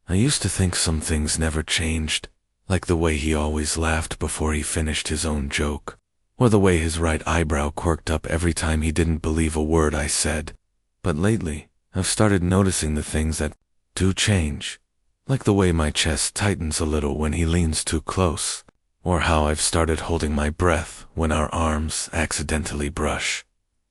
I used to think some things never changed, like the way he always laughed before he finished his own joke, or the way his right eyebrow quirked up every time he didn't believe a word I said. But lately, I've started noticing the things that do change, like the way my chest tightens a little when he leans too close, or how I've started holding my breath when our arms accidentally brush.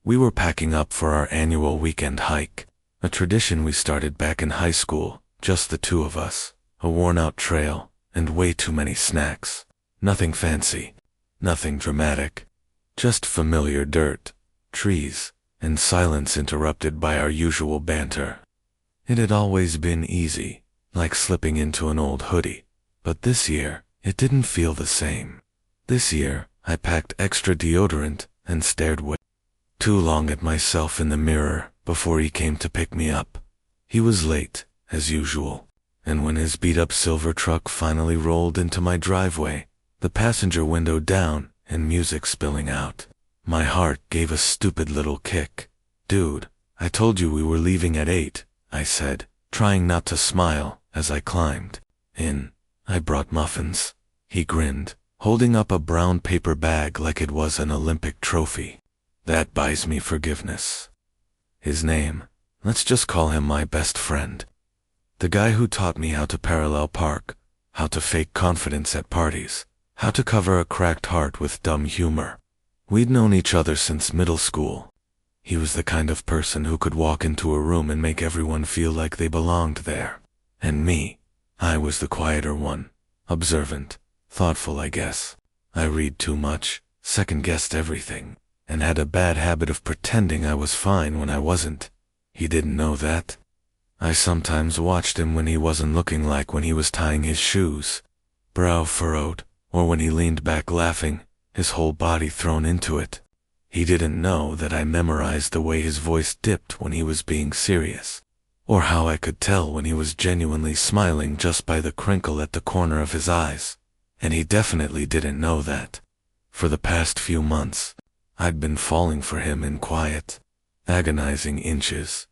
We were packing up for our annual weekend hike, a tradition we started back in high school, just the two of us, a worn-out trail, and way too many snacks. Nothing fancy, nothing dramatic, just familiar dirt, trees, and silence interrupted by our usual banter. It had always been easy, like slipping into an old hoodie, but this year, it didn't feel the same. This year, I packed extra deodorant and stared way too long at myself in the mirror before he came to pick me up. He was late, as usual, and when his beat-up silver truck finally rolled into my driveway, the passenger window down and music spilling out, my heart gave a stupid little kick. "Dude, I told you we were leaving at 8, I said, trying not to smile as I climbed in. "I brought muffins," he grinned, holding up a brown paper bag like it was an Olympic trophy. "That buys me forgiveness." His name, let's just call him my best friend. The guy who taught me how to parallel park, how to fake confidence at parties, how to cover a cracked heart with dumb humor. We'd known each other since middle school. He was the kind of person who could walk into a room and make everyone feel like they belonged there. And me, I was the quieter one, observant, thoughtful, I guess. I read too much, second-guessed everything, and had a bad habit of pretending I was fine when I wasn't. He didn't know that. I sometimes watched him when he wasn't looking, like when he was tying his shoes, brow furrowed, or when he leaned back laughing, his whole body thrown into it. He didn't know that I memorized the way his voice dipped when he was being serious, or how I could tell when he was genuinely smiling just by the crinkle at the corner of his eyes. And he definitely didn't know that. For the past few months, I'd been falling for him in quiet, agonizing inches.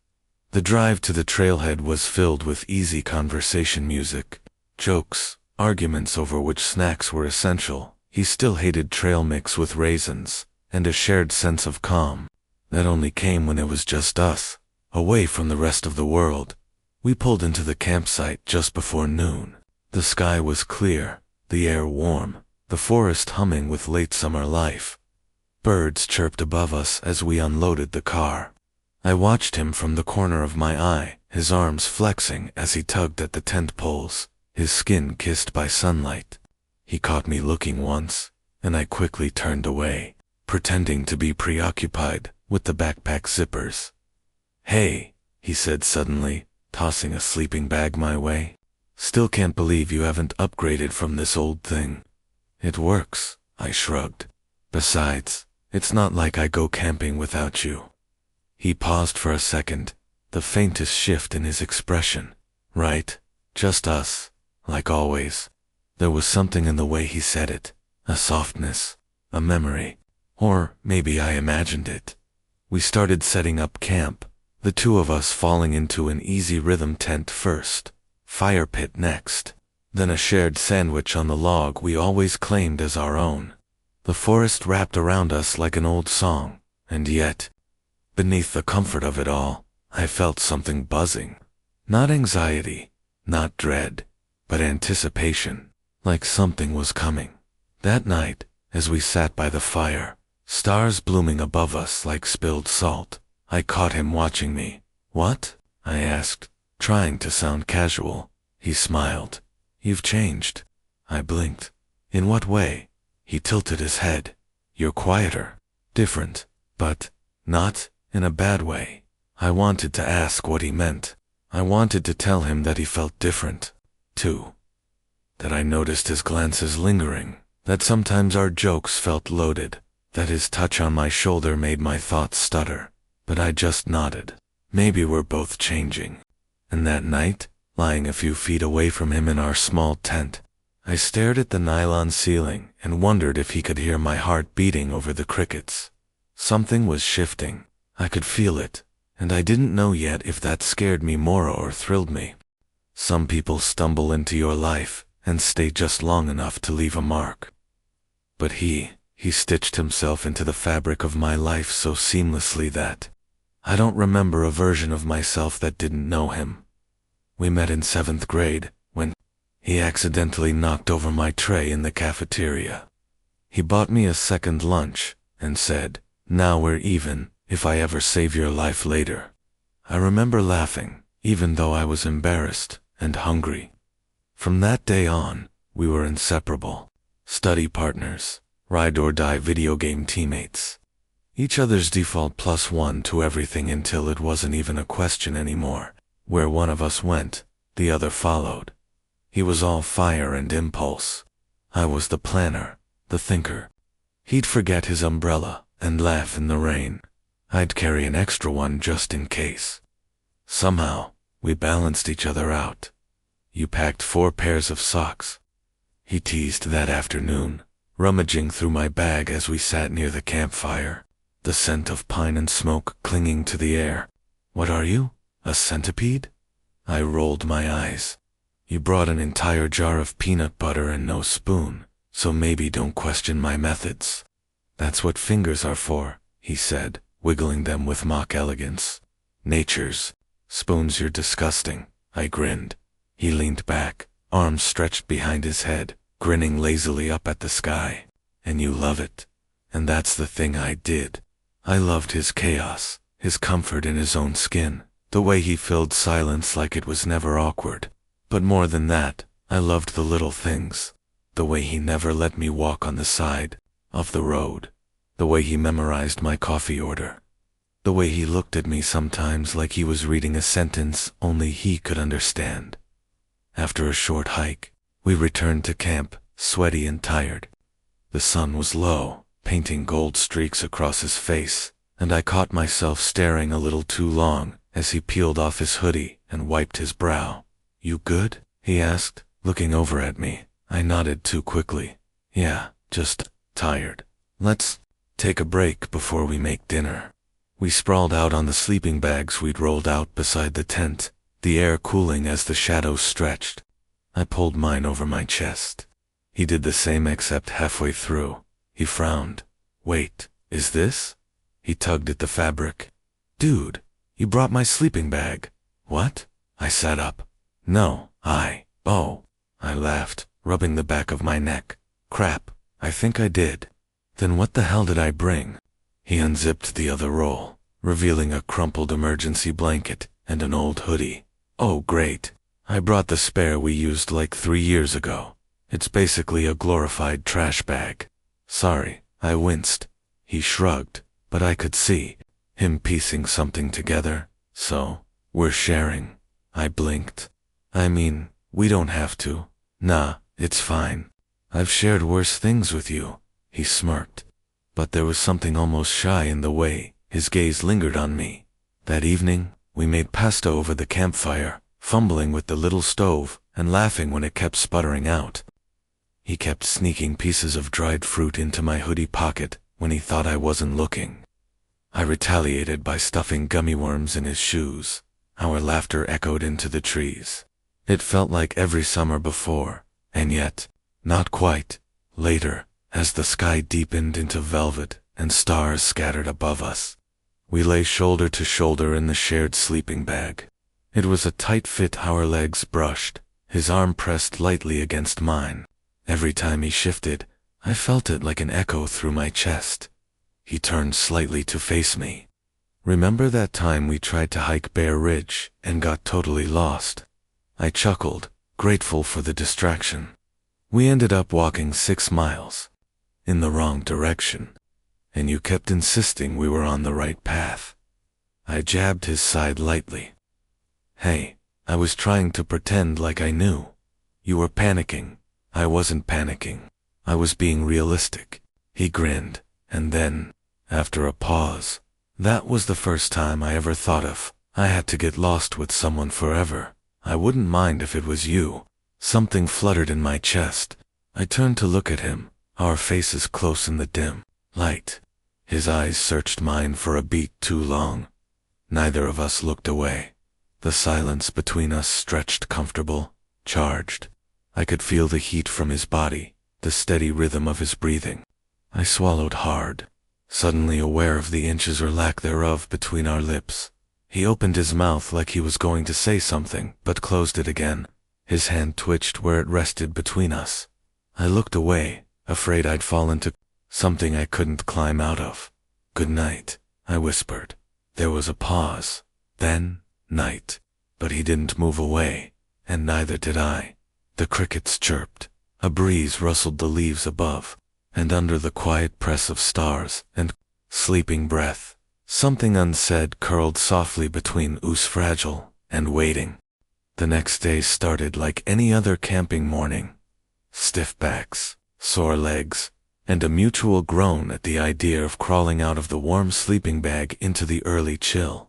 The drive to the trailhead was filled with easy conversation music, jokes, arguments over which snacks were essential. He still hated trail mix with raisins, and a shared sense of calm that only came when it was just us, away from the rest of the world. We pulled into the campsite just before noon. The sky was clear, the air warm, the forest humming with late summer life. Birds chirped above us as we unloaded the car. I watched him from the corner of my eye, his arms flexing as he tugged at the tent poles, his skin kissed by sunlight. He caught me looking once, and I quickly turned away, pretending to be preoccupied with the backpack zippers. "Hey," he said suddenly, tossing a sleeping bag my way. "Still can't believe you haven't upgraded from this old thing." "It works," I shrugged. "Besides, it's not like I go camping without you." He paused for a second, the faintest shift in his expression. "Right, just us, like always." There was something in the way he said it, a softness, a memory, or maybe I imagined it. We started setting up camp, the two of us falling into an easy rhythm tent first, fire pit next, then a shared sandwich on the log we always claimed as our own. The forest wrapped around us like an old song, and yet, beneath the comfort of it all, I felt something buzzing. Not anxiety, not dread, but anticipation, like something was coming. That night, as we sat by the fire, stars blooming above us like spilled salt, I caught him watching me. "What?" I asked, trying to sound casual. He smiled. "You've changed." I blinked. "In what way?" He tilted his head. "You're quieter, different, but not in a bad way." I wanted to ask what he meant. I wanted to tell him that he felt different, too. That I noticed his glances lingering, that sometimes our jokes felt loaded, that his touch on my shoulder made my thoughts stutter. But I just nodded. Maybe we're both changing. And that night, lying a few feet away from him in our small tent, I stared at the nylon ceiling and wondered if he could hear my heart beating over the crickets. Something was shifting. I could feel it, and I didn't know yet if that scared me more or thrilled me. Some people stumble into your life and stay just long enough to leave a mark. But he stitched himself into the fabric of my life so seamlessly that I don't remember a version of myself that didn't know him. We met in 7th grade when he accidentally knocked over my tray in the cafeteria. He bought me a second lunch and said, "Now we're even, if I ever save your life later." I remember laughing, even though I was embarrassed and hungry. From that day on, we were inseparable. Study partners, ride-or-die video game teammates. Each other's default +1 to everything until it wasn't even a question anymore. Where one of us went, the other followed. He was all fire and impulse. I was the planner, the thinker. He'd forget his umbrella and laugh in the rain. I'd carry an extra one just in case. Somehow, we balanced each other out. You packed 4 pairs of socks. He teased that afternoon, rummaging through my bag as we sat near the campfire, the scent of pine and smoke clinging to the air. "What are you, a centipede?" I rolled my eyes. "You brought an entire jar of peanut butter and no spoon, so maybe don't question my methods." "That's what fingers are for," he said, wiggling them with mock elegance. "Nature's. Spoons, you're disgusting." I grinned. He leaned back, arms stretched behind his head, grinning lazily up at the sky. "And you love it." And that's the thing I did. I loved his chaos, his comfort in his own skin, the way he filled silence like it was never awkward. But more than that, I loved the little things. The way he never let me walk on the side of the road. The way he memorized my coffee order. The way he looked at me sometimes like he was reading a sentence only he could understand. After a short hike, we returned to camp, sweaty and tired. The sun was low, painting gold streaks across his face, and I caught myself staring a little too long as he peeled off his hoodie and wiped his brow. "You good?" he asked, looking over at me. I nodded too quickly. "Yeah, just tired. Let's take a break before we make dinner." We sprawled out on the sleeping bags we'd rolled out beside the tent, the air cooling as the shadows stretched. I pulled mine over my chest. He did the same except halfway through. He frowned. "Wait, is this?" He tugged at the fabric. "Dude, you brought my sleeping bag." "What?" I sat up. "No, oh." I laughed, rubbing the back of my neck. "Crap, I think I did." "Then what the hell did I bring?" He unzipped the other roll, revealing a crumpled emergency blanket and an old hoodie. "Oh great. I brought the spare we used like 3 years ago. It's basically a glorified trash bag." "Sorry," I winced. He shrugged, but I could see him piecing something together. "So, we're sharing." I blinked. "I mean, we don't have to." "Nah, it's fine. I've shared worse things with you." He smirked. But there was something almost shy in the way his gaze lingered on me. That evening, we made pasta over the campfire, fumbling with the little stove and laughing when it kept sputtering out. He kept sneaking pieces of dried fruit into my hoodie pocket when he thought I wasn't looking. I retaliated by stuffing gummy worms in his shoes. Our laughter echoed into the trees. It felt like every summer before, and yet, not quite. Later, as the sky deepened into velvet and stars scattered above us, we lay shoulder to shoulder in the shared sleeping bag. It was a tight fit, our legs brushed, his arm pressed lightly against mine. Every time he shifted, I felt it like an echo through my chest. He turned slightly to face me. "Remember that time we tried to hike Bear Ridge and got totally lost?" I chuckled, grateful for the distraction. "We ended up walking 6 miles. In the wrong direction. And you kept insisting we were on the right path." I jabbed his side lightly. "Hey, I was trying to pretend like I knew. You were panicking. I wasn't panicking. I was being realistic." He grinned, and then, after a pause, "That was the first time I ever thought of, I had to get lost with someone forever. I wouldn't mind if it was you." Something fluttered in my chest. I turned to look at him, our faces close in the dim light. His eyes searched mine for a beat too long. Neither of us looked away. The silence between us stretched comfortable, charged. I could feel the heat from his body, the steady rhythm of his breathing. I swallowed hard, suddenly aware of the inches or lack thereof between our lips. He opened his mouth like he was going to say something, but closed it again. His hand twitched where it rested between us. I looked away, afraid I'd fall into something I couldn't climb out of. "Good night," I whispered. There was a pause. Then, night. But he didn't move away, and neither did I. The crickets chirped. A breeze rustled the leaves above, and under the quiet press of stars and sleeping breath, something unsaid curled softly between us fragile and waiting. The next day started like any other camping morning. Stiff backs, sore legs, and a mutual groan at the idea of crawling out of the warm sleeping bag into the early chill.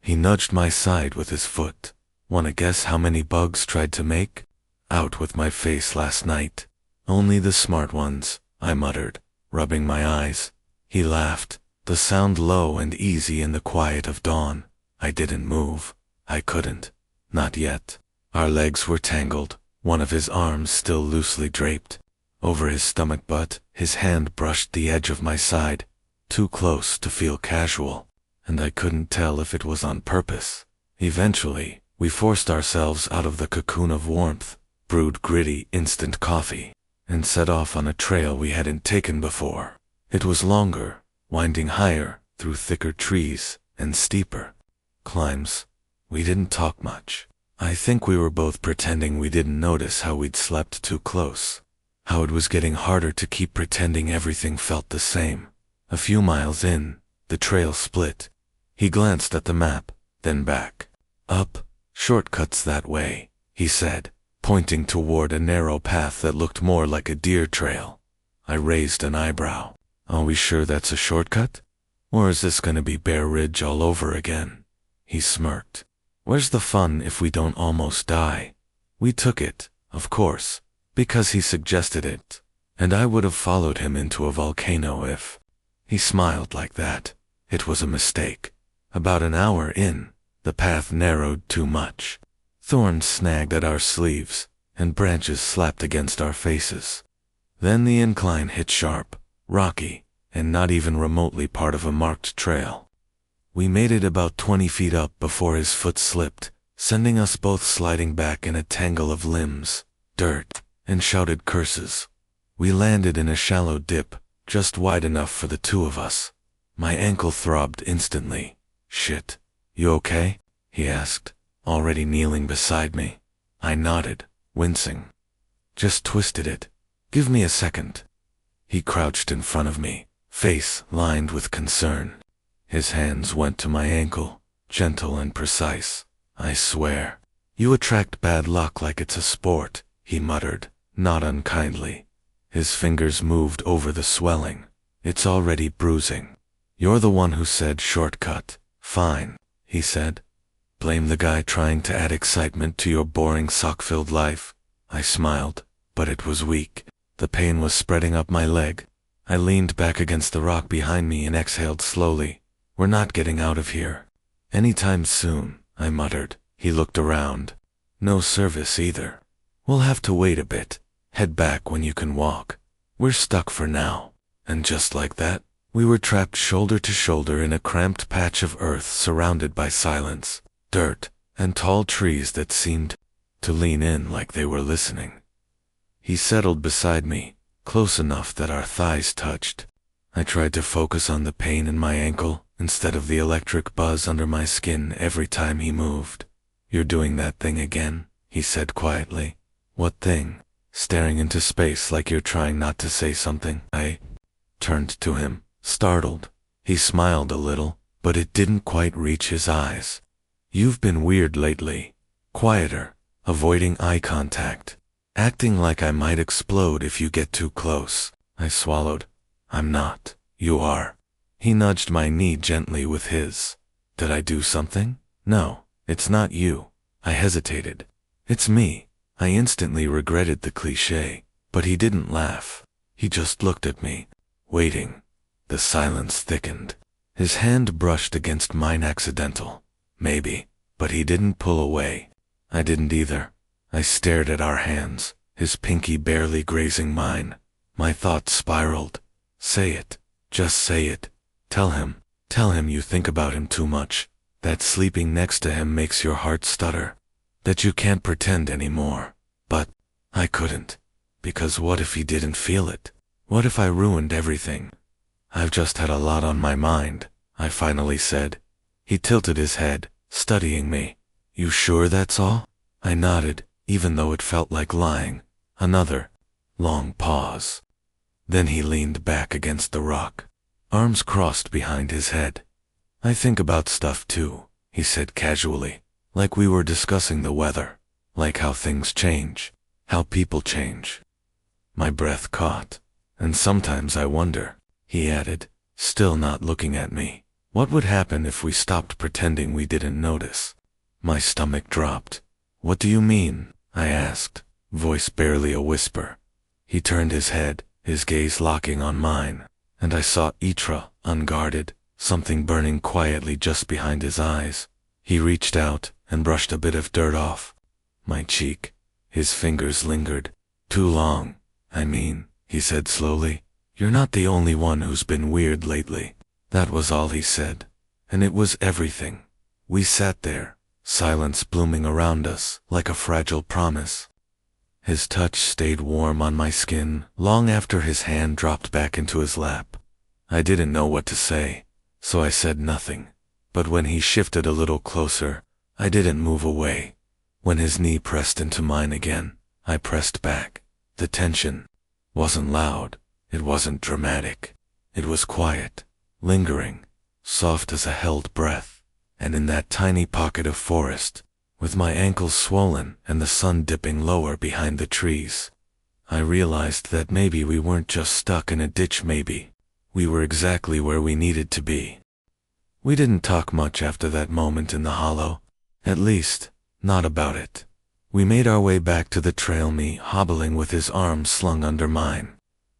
He nudged my side with his foot. "Wanna guess how many bugs tried to make out with my face last night?" "Only the smart ones," I muttered, rubbing my eyes. He laughed, the sound low and easy in the quiet of dawn. I didn't move. I couldn't. Not yet. Our legs were tangled, one of his arms still loosely draped. Over his stomach butt, his hand brushed the edge of my side, too close to feel casual, and I couldn't tell if it was on purpose. Eventually, we forced ourselves out of the cocoon of warmth, brewed gritty instant coffee, and set off on a trail we hadn't taken before. It was longer, winding higher, through thicker trees, and steeper climbs. We didn't talk much. I think we were both pretending we didn't notice how we'd slept too close, how it was getting harder to keep pretending everything felt the same. A few miles in, the trail split. He glanced at the map, then back. "Up, shortcuts that way," he said, pointing toward a narrow path that looked more like a deer trail. I raised an eyebrow. "Are we sure that's a shortcut? Or is this gonna be Bear Ridge all over again?" He smirked. "Where's the fun if we don't almost die?" We took it, of course, because he suggested it, and I would have followed him into a volcano if he smiled like that. It was a mistake. About an hour in, the path narrowed too much. Thorns snagged at our sleeves, and branches slapped against our faces. Then the incline hit sharp, rocky, and not even remotely part of a marked trail. We made it about 20 feet up before his foot slipped, sending us both sliding back in a tangle of limbs, dirt, and shouted curses. We landed in a shallow dip, just wide enough for the two of us. My ankle throbbed instantly. "Shit, you okay?" he asked, already kneeling beside me. I nodded, wincing. "Just twisted it. Give me a second." He crouched in front of me, face lined with concern. His hands went to my ankle, gentle and precise. "I swear, you attract bad luck like it's a sport," he muttered, not unkindly. His fingers moved over the swelling. "It's already bruising." "You're the one who said shortcut." "Fine," he said. "Blame the guy trying to add excitement to your boring sock-filled life." I smiled, but it was weak. The pain was spreading up my leg. I leaned back against the rock behind me and exhaled slowly. "We're not getting out of here anytime soon," I muttered. He looked around. "No service either. We'll have to wait a bit. Head back when you can walk. We're stuck for now." And just like that, we were trapped shoulder to shoulder in a cramped patch of earth surrounded by silence, dirt, and tall trees that seemed to lean in like they were listening. He settled beside me, close enough that our thighs touched. I tried to focus on the pain in my ankle instead of the electric buzz under my skin every time he moved. "You're doing that thing again," he said quietly. "What thing?" Staring into space like you're trying not to say something. I turned to him, startled. He smiled a little, but it didn't quite reach his eyes. "You've been weird lately. Quieter, avoiding eye contact, acting like I might explode if you get too close." I swallowed. "I'm not. You are." He nudged my knee gently with his. "Did I do something?" "No, it's not you." I hesitated. "It's me." I instantly regretted the cliché, but he didn't laugh. He just looked at me, waiting. The silence thickened. His hand brushed against mine accidental. "Maybe." But he didn't pull away. I didn't either. I stared at our hands, his pinky barely grazing mine. My thoughts spiraled. Say it. Just say it. Tell him. Tell him you think about him too much. That sleeping next to him makes your heart stutter. That you can't pretend anymore. But I couldn't. Because what if he didn't feel it? What if I ruined everything? I've just had a lot on my mind, I finally said. He tilted his head, studying me. You sure that's all? I nodded, even though it felt like lying. Another long pause. Then he leaned back against the rock, arms crossed behind his head. I think about stuff too, he said casually, like we were discussing the weather, like how things change, how people change. My breath caught. And sometimes I wonder, he added, still not looking at me, what would happen if we stopped pretending we didn't notice? My stomach dropped. What do you mean? I asked, voice barely a whisper. He turned his head, his gaze locking on mine, and I saw Itra, unguarded, something burning quietly just behind his eyes. He reached out and brushed a bit of dirt off my cheek. His fingers lingered. Too long, I mean, he said slowly. You're not the only one who's been weird lately. That was all he said. And it was everything. We sat there, silence blooming around us like a fragile promise. His touch stayed warm on my skin long after his hand dropped back into his lap. I didn't know what to say, so I said nothing. But when he shifted a little closer, I didn't move away. When his knee pressed into mine again, I pressed back. The tension wasn't loud, it wasn't dramatic. It was quiet, lingering, soft as a held breath. And in that tiny pocket of forest, with my ankles swollen and the sun dipping lower behind the trees, I realized that maybe we weren't just stuck in a ditch. Maybe we were exactly where we needed to be. We didn't talk much after that moment in the hollow, at least, not about it. We made our way back to the trail, me hobbling with his arms slung under mine.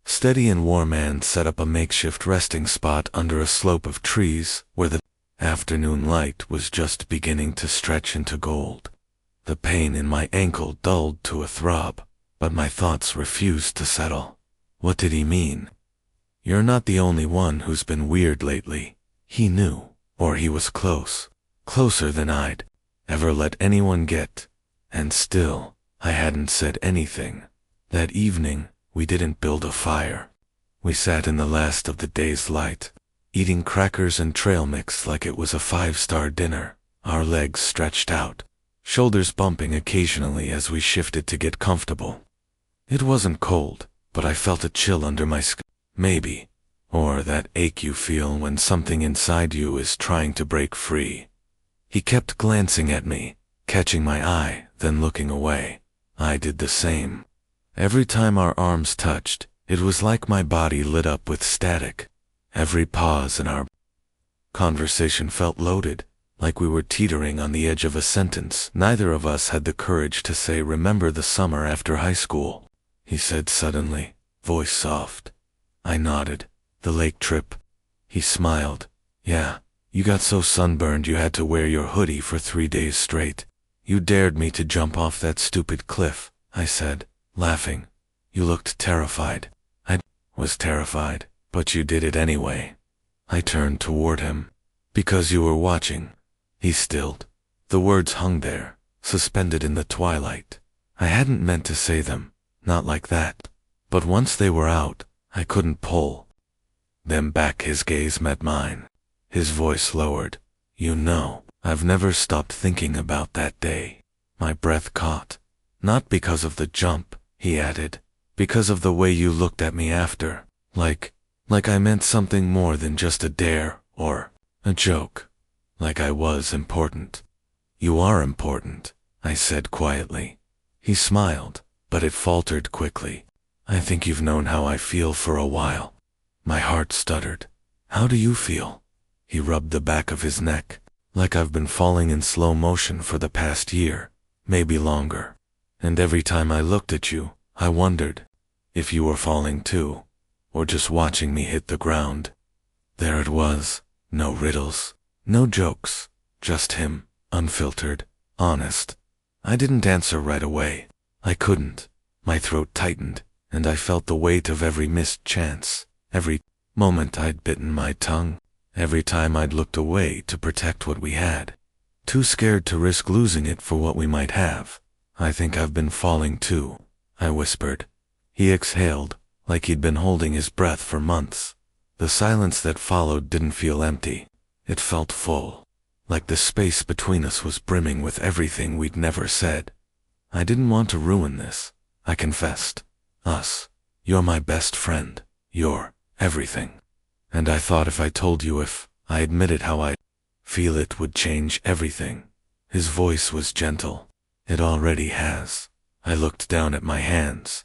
Steady and Warman set up a makeshift resting spot under a slope of trees where the afternoon light was just beginning to stretch into gold. The pain in my ankle dulled to a throb, but my thoughts refused to settle. What did he mean? You're not the only one who's been weird lately. He knew, or he was close, closer than I'd ever let anyone get. And still, I hadn't said anything. That evening, we didn't build a fire. We sat in the last of the day's light, eating crackers and trail mix like it was a 5-star dinner, our legs stretched out, shoulders bumping occasionally as we shifted to get comfortable. It wasn't cold, but I felt a chill under my skin, maybe, or that ache you feel when something inside you is trying to break free. He kept glancing at me, catching my eye, then looking away. I did the same. Every time our arms touched, it was like my body lit up with static. Every pause in our conversation felt loaded, like we were teetering on the edge of a sentence neither of us had the courage to say. Remember the summer after high school? He said suddenly, voice soft. I nodded. The lake trip. He smiled. Yeah, you got so sunburned you had to wear your hoodie for 3 days straight. You dared me to jump off that stupid cliff, I said, laughing. You looked terrified. I was terrified, but you did it anyway. I turned toward him. Because you were watching. He stilled. The words hung there, suspended in the twilight. I hadn't meant to say them, not like that. But once they were out, I couldn't pull them back. His gaze met mine. His voice lowered. You know, I've never stopped thinking about that day. My breath caught. Not because of the jump, he added. Because of the way you looked at me after. Like I meant something more than just a dare, or a joke. Like I was important. You are important, I said quietly. He smiled, but it faltered quickly. I think you've known how I feel for a while. My heart stuttered. How do you feel? He rubbed the back of his neck. Like I've been falling in slow motion for the past year, maybe longer. And every time I looked at you, I wondered if you were falling too, or just watching me hit the ground. There it was, no riddles, no jokes, just him, unfiltered, honest. I didn't answer right away. I couldn't. My throat tightened, and I felt the weight of every missed chance, every moment I'd bitten my tongue, every time I'd looked away to protect what we had. Too scared to risk losing it for what we might have. I think I've been falling too, I whispered. He exhaled, like he'd been holding his breath for months. The silence that followed didn't feel empty. It felt full, like the space between us was brimming with everything we'd never said. I didn't want to ruin this, I confessed. Us. You're my best friend. You're everything. And I thought if I told you, if I admitted how I feel, it would change everything. His voice was gentle. It already has. I looked down at my hands.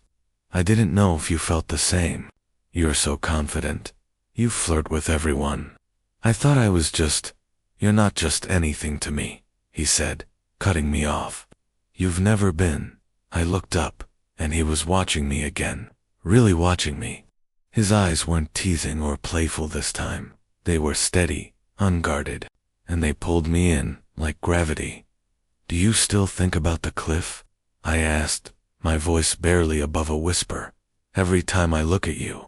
I didn't know if you felt the same. You're so confident. You flirt with everyone. I thought I was just... You're not just anything to me, he said, cutting me off. You've never been. I looked up, and he was watching me again, really watching me. His eyes weren't teasing or playful this time. They were steady, unguarded, and they pulled me in, like gravity. Do you still think about the cliff? I asked, my voice barely above a whisper. Every time I look at you.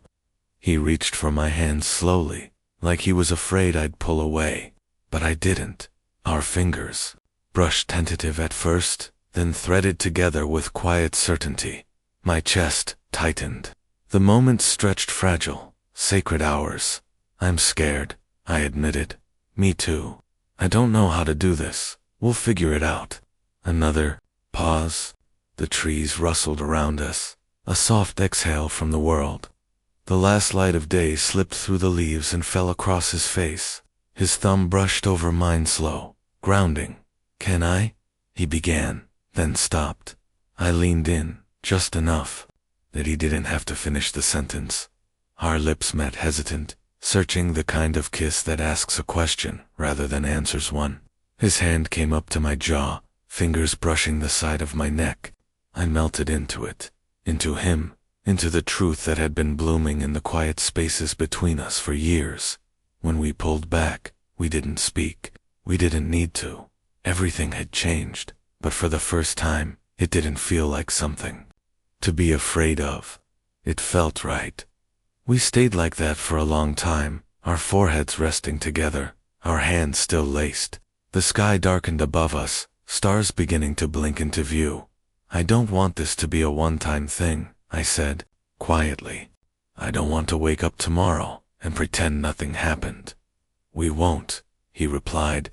He reached for my hand slowly, like he was afraid I'd pull away. But I didn't. Our fingers, brushed tentative at first, then threaded together with quiet certainty. My chest tightened. The moments stretched fragile, sacred hours. I'm scared, I admitted. Me too. I don't know how to do this. We'll figure it out. Another pause. The trees rustled around us. A soft exhale from the world. The last light of day slipped through the leaves and fell across his face. His thumb brushed over mine slow, grounding. Can I? He began, then stopped. I leaned in, just enough that he didn't have to finish the sentence. Our lips met, hesitant, searching, the kind of kiss that asks a question rather than answers one. His hand came up to my jaw, fingers brushing the side of my neck. I melted into it, into him, into the truth that had been blooming in the quiet spaces between us for years. When we pulled back, we didn't speak. We didn't need to. Everything had changed, but for the first time, it didn't feel like something to be afraid of. It felt right. We stayed like that for a long time, our foreheads resting together, our hands still laced. The sky darkened above us, stars beginning to blink into view. I don't want this to be a one-time thing, I said, quietly. I don't want to wake up tomorrow and pretend nothing happened. We won't, he replied.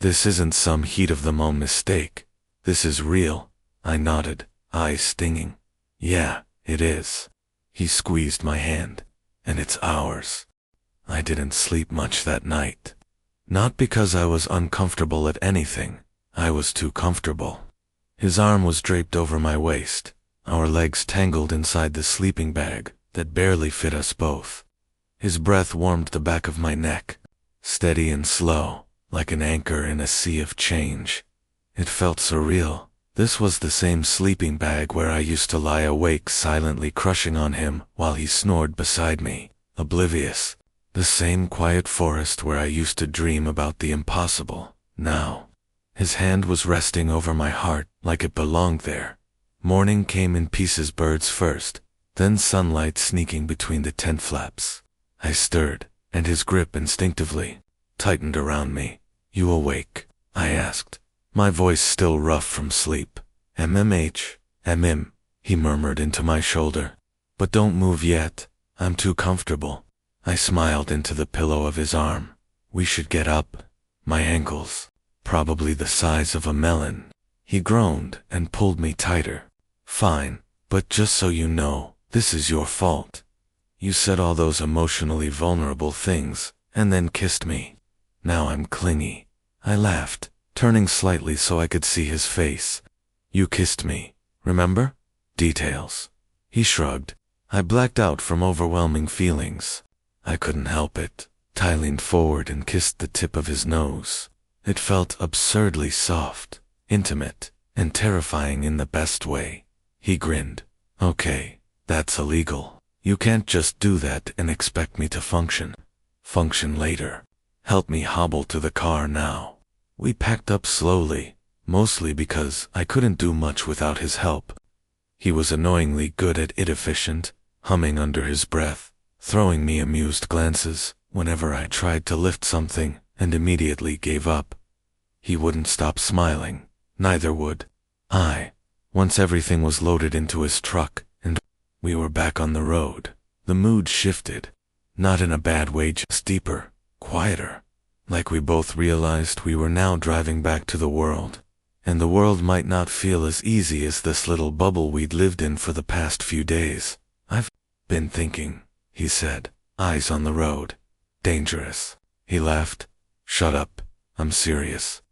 This isn't some heat-of-the-moment mistake. This is real. I nodded, eyes stinging. Yeah, it is. He squeezed my hand. And it's ours. I didn't sleep much that night. Not because I was uncomfortable at anything. I was too comfortable. His arm was draped over my waist, our legs tangled inside the sleeping bag that barely fit us both. His breath warmed the back of my neck, steady and slow, like an anchor in a sea of change. It felt surreal. This was the same sleeping bag where I used to lie awake silently crushing on him while he snored beside me, oblivious. The same quiet forest where I used to dream about the impossible. Now, his hand was resting over my heart like it belonged there. Morning came in pieces, birds first, then sunlight sneaking between the tent flaps. I stirred, and his grip instinctively tightened around me. You awake? I asked, my voice still rough from sleep. MMH, he murmured into my shoulder. But don't move yet, I'm too comfortable. I smiled into the pillow of his arm. We should get up. My ankles, probably the size of a melon. He groaned and pulled me tighter. Fine, but just so you know, this is your fault. You said all those emotionally vulnerable things, and then kissed me. Now I'm clingy. I laughed, turning slightly so I could see his face. You kissed me, remember? Details. He shrugged. I blacked out from overwhelming feelings. I couldn't help it. I leaned forward and kissed the tip of his nose. It felt absurdly soft, intimate, and terrifying in the best way. He grinned. Okay, that's illegal. You can't just do that and expect me to function. Function later. Help me hobble to the car now. We packed up slowly, mostly because I couldn't do much without his help. He was annoyingly good at it, efficient, humming under his breath, throwing me amused glances whenever I tried to lift something and immediately gave up. He wouldn't stop smiling, neither would I. Once everything was loaded into his truck and we were back on the road, the mood shifted. Not in a bad way, just deeper, quieter. Like we both realized we were now driving back to the world, and the world might not feel as easy as this little bubble we'd lived in for the past few days. I've been thinking, he said, eyes on the road. Dangerous. He laughed. Shut up. I'm serious.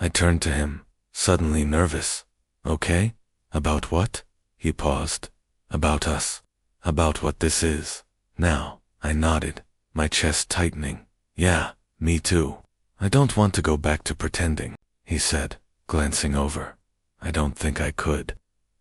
I turned to him, suddenly nervous. Okay? About what? He paused. About us. About what this is. Now, I nodded, my chest tightening. Yeah, me too. I don't want to go back to pretending, he said, glancing over. I don't think I could.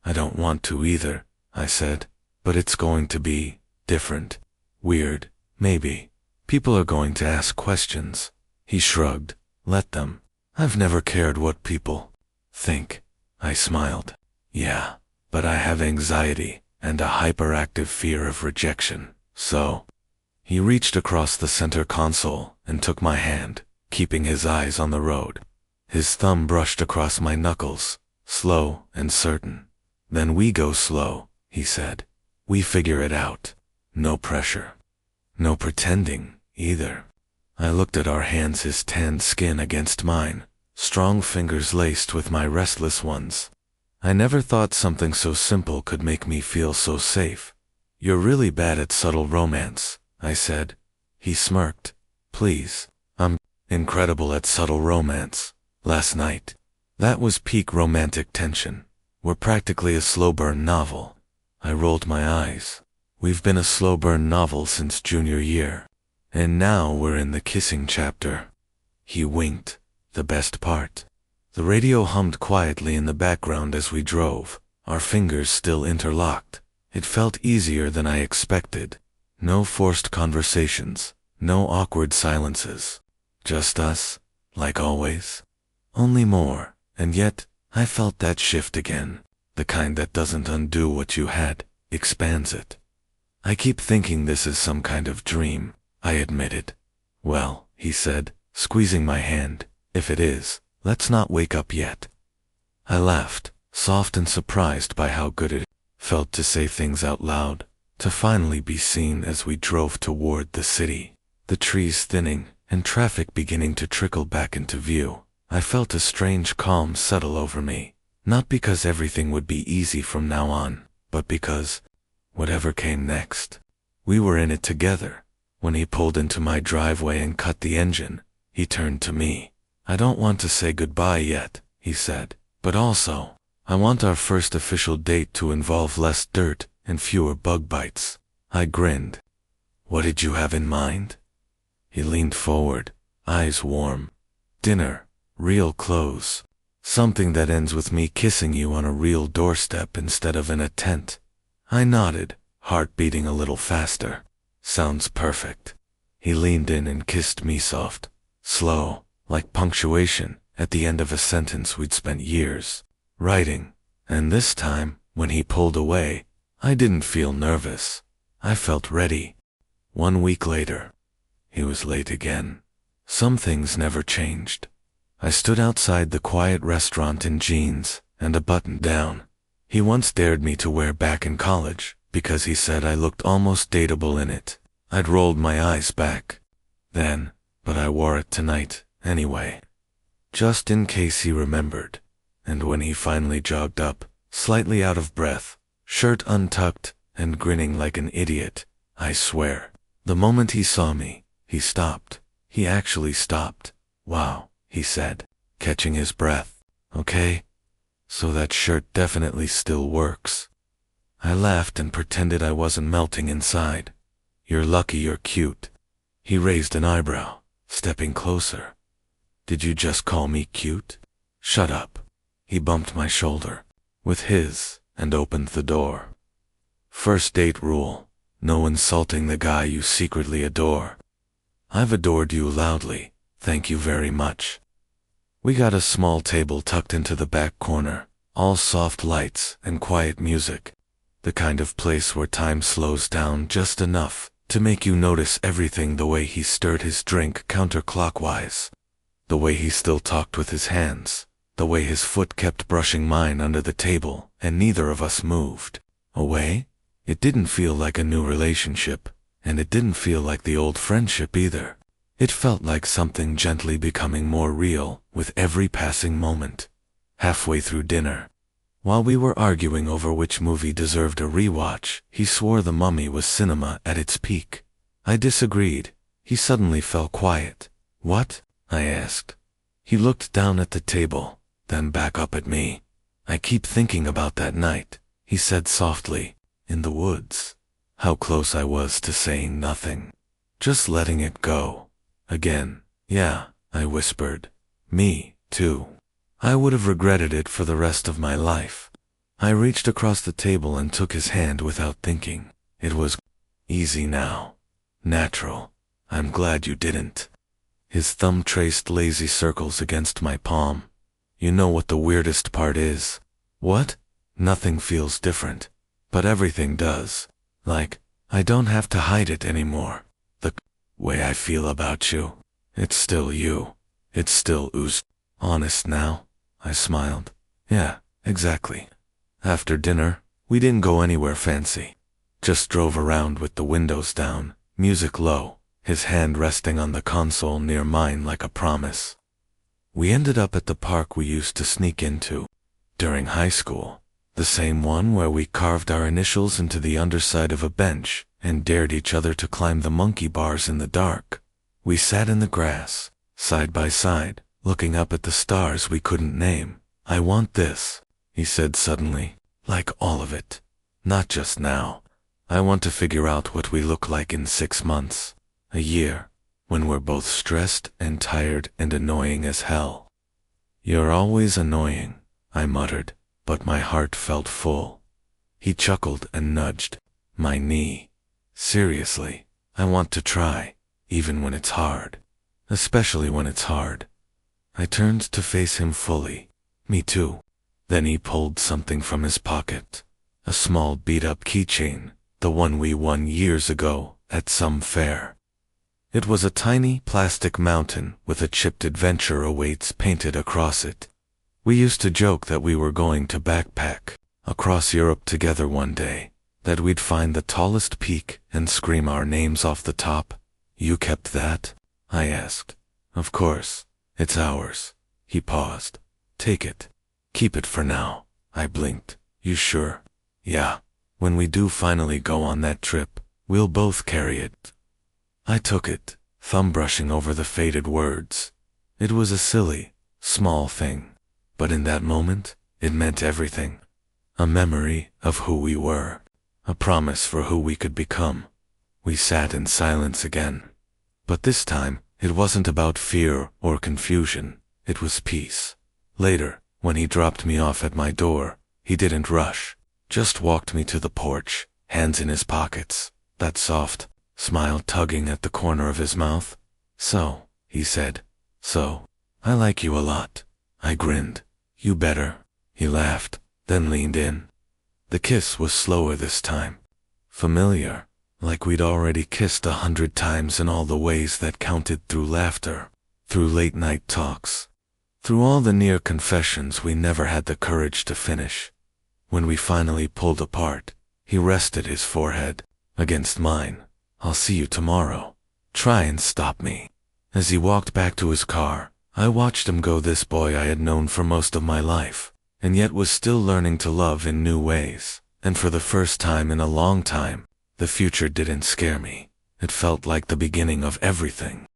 I don't want to either, I said, but it's going to be different. Weird, maybe. People are going to ask questions. He shrugged. Let them. I've never cared what people think. I smiled. Yeah, but I have anxiety and a hyperactive fear of rejection, so. He reached across the center console and took my hand, keeping his eyes on the road. His thumb brushed across my knuckles, slow and certain. Then we go slow, he said. We figure it out. No pressure. No pretending, either. I looked at our hands, his tanned skin against mine, strong fingers laced with my restless ones. I never thought something so simple could make me feel so safe. You're really bad at subtle romance, I said. He smirked. Please. I'm incredible at subtle romance. Last night. That was peak romantic tension. We're practically a slow burn novel. I rolled my eyes. We've been a slow burn novel since junior year. And now we're in the kissing chapter. He winked. The best part. The radio hummed quietly in the background as we drove, our fingers still interlocked. It felt easier than I expected. No forced conversations, no awkward silences. Just us, like always. Only more, and yet, I felt that shift again. The kind that doesn't undo what you had, expands it. I keep thinking this is some kind of dream, I admitted. Well, he said, squeezing my hand, if it is, let's not wake up yet. I laughed, soft and surprised by how good it felt to say things out loud, to finally be seen as we drove toward the city. The trees thinning and traffic beginning to trickle back into view. I felt a strange calm settle over me, not because everything would be easy from now on, but because, whatever came next, we were in it together. When he pulled into my driveway and cut the engine, he turned to me. I don't want to say goodbye yet, he said, but also, I want our first official date to involve less dirt and fewer bug bites. I grinned. What did you have in mind? He leaned forward, eyes warm. Dinner, real clothes. Something that ends with me kissing you on a real doorstep instead of in a tent. I nodded, heart beating a little faster. Sounds perfect. He leaned in and kissed me soft, slow, like punctuation at the end of a sentence we'd spent years writing. And this time, when he pulled away, I didn't feel nervous. I felt ready. 1 week later, he was late again. Some things never changed. I stood outside the quiet restaurant in jeans and a button down. He once dared me to wear back in college because he said I looked almost dateable in it. I'd rolled my eyes back then, but I wore it tonight anyway, just in case he remembered. And when he finally jogged up, slightly out of breath, shirt untucked and grinning like an idiot, I swear, the moment he saw me, he stopped. He actually stopped. Wow, he said, catching his breath. Okay, so that shirt definitely still works. I laughed and pretended I wasn't melting inside. You're lucky you're cute. He raised an eyebrow, stepping closer. Did you just call me cute? Shut up. He bumped my shoulder with his and opened the door. First date rule: no insulting the guy you secretly adore. I've adored you loudly, thank you very much. We got a small table tucked into the back corner, all soft lights and quiet music. The kind of place where time slows down just enough to make you notice everything, the way he stirred his drink counterclockwise, the way he still talked with his hands, the way his foot kept brushing mine under the table and neither of us moved away. It didn't feel like a new relationship, and it didn't feel like the old friendship either. It felt like something gently becoming more real with every passing moment. Halfway through dinner, while we were arguing over which movie deserved a rewatch, he swore The Mummy was cinema at its peak. I disagreed. He suddenly fell quiet. "What?" I asked. He looked down at the table, then back up at me. "I keep thinking about that night," he said softly, "in the woods. How close I was to saying nothing. Just letting it go. Again." "Yeah," I whispered. "Me, too. I would have regretted it for the rest of my life." I reached across the table and took his hand without thinking. It was easy now. Natural. "I'm glad you didn't." His thumb traced lazy circles against my palm. "You know what the weirdest part is?" "What?" "Nothing feels different, but everything does. Like, I don't have to hide it anymore. The way I feel about you. It's still you. It's still honest now." I smiled. "Yeah, exactly." After dinner, we didn't go anywhere fancy. Just drove around with the windows down, music low, his hand resting on the console near mine like a promise. We ended up at the park we used to sneak into during high school, the same one where we carved our initials into the underside of a bench and dared each other to climb the monkey bars in the dark. We sat in the grass, side by side, looking up at the stars we couldn't name. "I want this," he said suddenly, "like all of it. Not just now. I want to figure out what we look like in 6 months, a year, when we're both stressed and tired and annoying as hell." "You're always annoying," I muttered, but my heart felt full. He chuckled and nudged my knee. "Seriously, I want to try, even when it's hard. Especially when it's hard." I turned to face him fully. "Me too." Then he pulled something from his pocket. A small beat-up keychain, the one we won years ago at some fair. It was a tiny plastic mountain with a chipped "Adventure Awaits" painted across it. We used to joke that we were going to backpack across Europe together one day, that we'd find the tallest peak and scream our names off the top. "You kept that?" I asked. "Of course. It's ours." He paused. "Take it. Keep it for now." I blinked. "You sure?" "Yeah. When we do finally go on that trip, we'll both carry it." I took it, thumb brushing over the faded words. It was a silly, small thing, but in that moment, it meant everything. A memory of who we were, a promise for who we could become. We sat in silence again. But this time, it wasn't about fear or confusion. It was peace. Later, when he dropped me off at my door, he didn't rush, just walked me to the porch, hands in his pockets, that soft smile tugging at the corner of his mouth. "So," he said, "so, I like you a lot." I grinned. "You better." He laughed, then leaned in. The kiss was slower this time. Familiar, like we'd already kissed 100 times in all the ways that counted, through laughter, through late-night talks, through all the near confessions we never had the courage to finish. When we finally pulled apart, he rested his forehead against mine. "I'll see you tomorrow. Try and stop me." As he walked back to his car, I watched him go, this boy I had known for most of my life, and yet was still learning to love in new ways. And for the first time in a long time, the future didn't scare me. It felt like the beginning of everything.